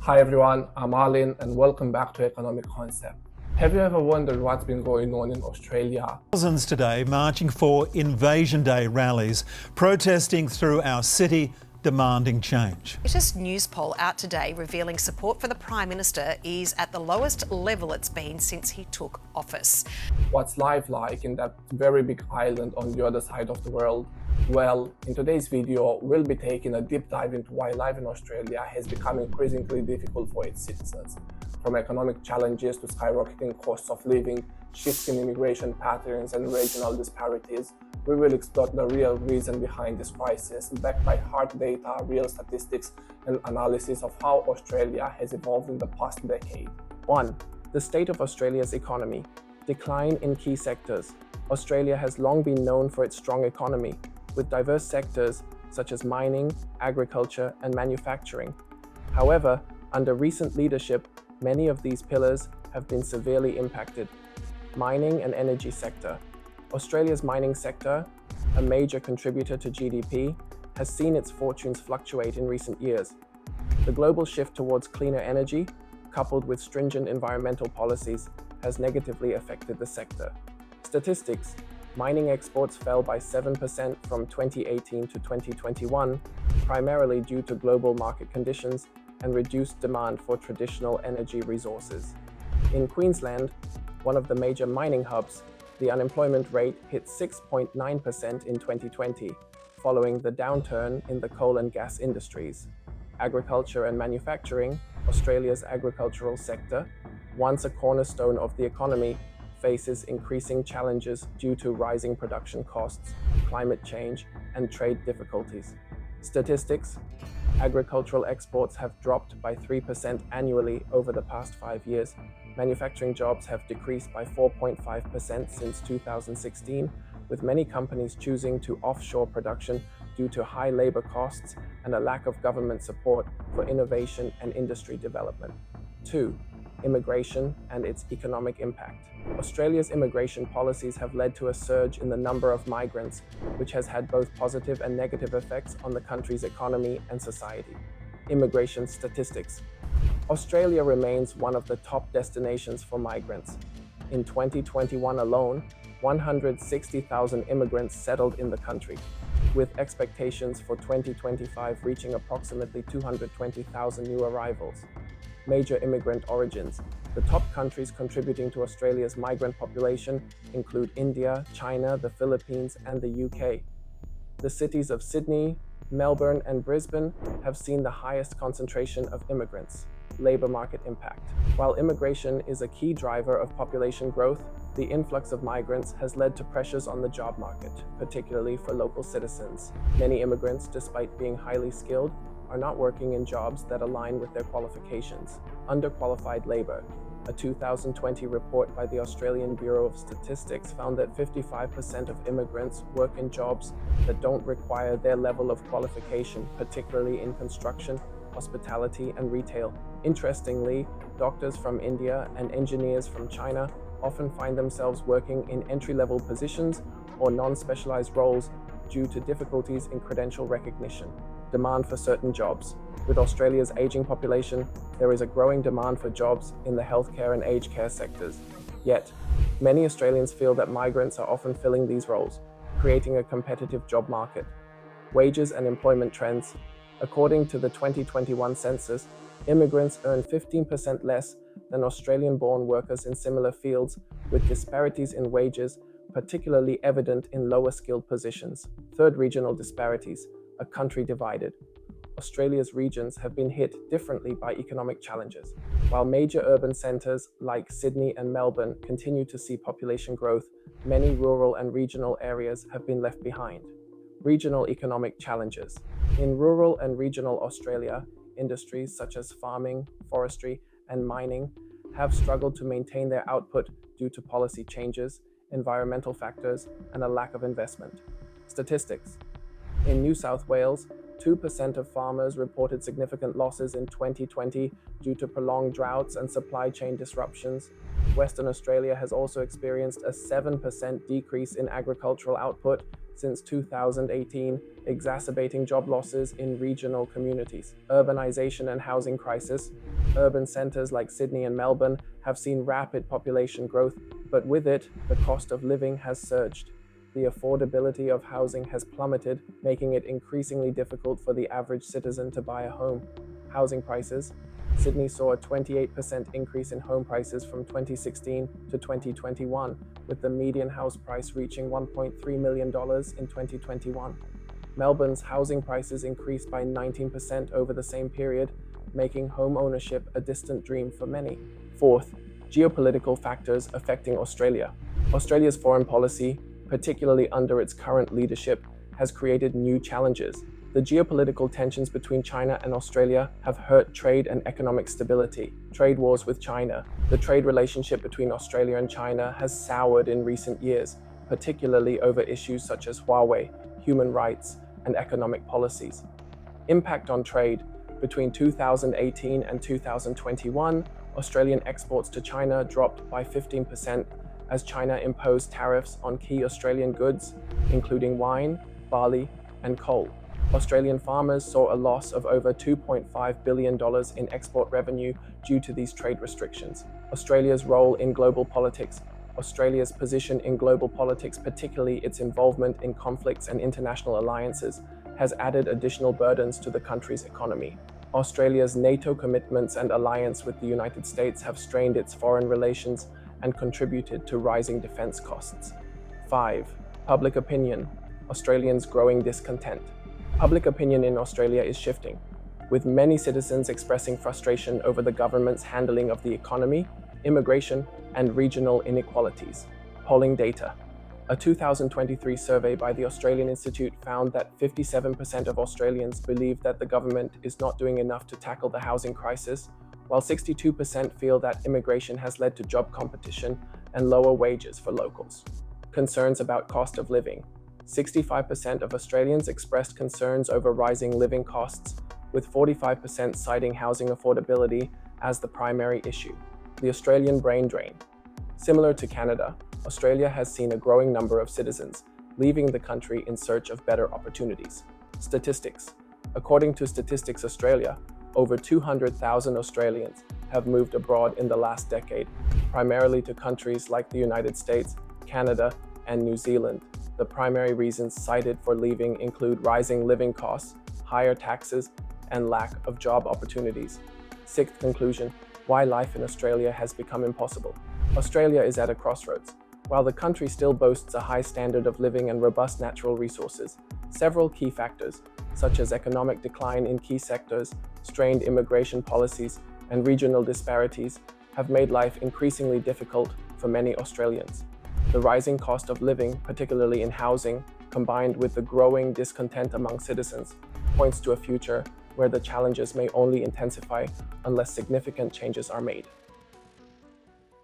Hi everyone, I'm Arlin and welcome back to Economic Concept. Have you ever wondered what's been going on in Australia? Thousands today marching for Invasion Day rallies, protesting through our city, demanding change. The latest news poll out today revealing support for the Prime Minister is at the lowest level it's been since he took office. What's life like in that very big island on the other side of the world? Well, in today's video, we'll be taking a deep dive into why life in Australia has become increasingly difficult for its citizens. From economic challenges to skyrocketing costs of living, shifts in immigration patterns and regional disparities, we will explore the real reason behind this crisis, backed by hard data, real statistics, and analysis of how Australia has evolved in the past decade. 1. The state of Australia's economy. Decline in key sectors. Australia has long been known for its strong economy, with diverse sectors such as mining, agriculture, and manufacturing. However, under recent leadership, many of these pillars have been severely impacted. Mining and energy sector. Australia's mining sector, a major contributor to GDP, has seen its fortunes fluctuate in recent years. The global shift towards cleaner energy, coupled with stringent environmental policies, has negatively affected the sector. Statistics. Mining exports fell by 7% from 2018 to 2021, primarily due to global market conditions and reduced demand for traditional energy resources. In Queensland, one of the major mining hubs, the unemployment rate hit 6.9% in 2020, following the downturn in the coal and gas industries. Agriculture and manufacturing, Australia's agricultural sector, once a cornerstone of the economy, faces increasing challenges due to rising production costs, climate change, and trade difficulties. Statistics. Agricultural exports have dropped by 3% annually over the past 5 years. Manufacturing jobs have decreased by 4.5% since 2016, with many companies choosing to offshore production due to high labor costs and a lack of government support for innovation and industry development. 2. Immigration and its economic impact. Australia's immigration policies have led to a surge in the number of migrants, which has had both positive and negative effects on the country's economy and society. Immigration statistics. Australia remains one of the top destinations for migrants. In 2021 alone, 160,000 immigrants settled in the country, with expectations for 2025 reaching approximately 220,000 new arrivals. Major immigrant origins. The top countries contributing to Australia's migrant population include India, China, the Philippines, and the UK. The cities of Sydney, Melbourne, and Brisbane have seen the highest concentration of immigrants. Labor market impact. While immigration is a key driver of population growth, the influx of migrants has led to pressures on the job market, particularly for local citizens. Many immigrants, despite being highly skilled, are not working in jobs that align with their qualifications. Underqualified labor. A 2020 report by the Australian Bureau of Statistics found that 55% of immigrants work in jobs that don't require their level of qualification, particularly in construction, hospitality, and retail. Interestingly, doctors from India and engineers from China often find themselves working in entry-level positions or non-specialized roles due to difficulties in credential recognition. Demand for certain jobs. With Australia's aging population, there is a growing demand for jobs in the healthcare and aged care sectors. Yet, many Australians feel that migrants are often filling these roles, creating a competitive job market. Wages and employment trends. According to the 2021 census, immigrants earn 15% less than Australian-born workers in similar fields, with disparities in wages particularly evident in lower-skilled positions. Third, regional disparities. A country divided. Australia's regions have been hit differently by economic challenges. While major urban centres like Sydney and Melbourne continue to see population growth, many rural and regional areas have been left behind. Regional economic challenges. In rural and regional Australia, industries such as farming, forestry, and mining have struggled to maintain their output due to policy changes, environmental factors, and a lack of investment. Statistics. In New South Wales, 2% of farmers reported significant losses in 2020 due to prolonged droughts and supply chain disruptions. Western Australia has also experienced a 7% decrease in agricultural output since 2018, exacerbating job losses in regional communities. Urbanization and housing crisis. Urban centers like Sydney and Melbourne have seen rapid population growth, but with it, the cost of living has surged. The affordability of housing has plummeted, making it increasingly difficult for the average citizen to buy a home. Housing prices. Sydney saw a 28% increase in home prices from 2016 to 2021, with the median house price reaching $1.3 million in 2021. Melbourne's housing prices increased by 19% over the same period, making home ownership a distant dream for many. Fourth, geopolitical factors affecting Australia. Australia's foreign policy, particularly under its current leadership, has created new challenges. The geopolitical tensions between China and Australia have hurt trade and economic stability. Trade wars with China. The trade relationship between Australia and China has soured in recent years, particularly over issues such as Huawei, human rights, and economic policies. Impact on trade. Between 2018 and 2021, Australian exports to China dropped by 15% as China imposed tariffs on key Australian goods, including wine, barley, and coal. Australian farmers saw a loss of over $2.5 billion in export revenue due to these trade restrictions. Australia's role in global politics. Australia's position in global politics, particularly its involvement in conflicts and international alliances, has added additional burdens to the country's economy. Australia's NATO commitments and alliance with the United States have strained its foreign relations and contributed to rising defense costs. 5. Public opinion. Australians' growing discontent. Public opinion in Australia is shifting, with many citizens expressing frustration over the government's handling of the economy, immigration, and regional inequalities. Polling data. A 2023 survey by the Australian Institute found that 57% of Australians believe that the government is not doing enough to tackle the housing crisis, while 62% feel that immigration has led to job competition and lower wages for locals. Concerns about cost of living. 65% of Australians expressed concerns over rising living costs, with 45% citing housing affordability as the primary issue. The Australian brain drain. Similar to Canada, Australia has seen a growing number of citizens leaving the country in search of better opportunities. Statistics. According to Statistics Australia, over 200,000 Australians have moved abroad in the last decade, primarily to countries like the United States, Canada, and New Zealand. The primary reasons cited for leaving include rising living costs, higher taxes, and lack of job opportunities. Sixth conclusion, why life in Australia has become impossible. Australia is at a crossroads. While the country still boasts a high standard of living and robust natural resources, several key factors, such as economic decline in key sectors, strained immigration policies, and regional disparities, have made life increasingly difficult for many Australians. The rising cost of living, particularly in housing, combined with the growing discontent among citizens, points to a future where the challenges may only intensify unless significant changes are made.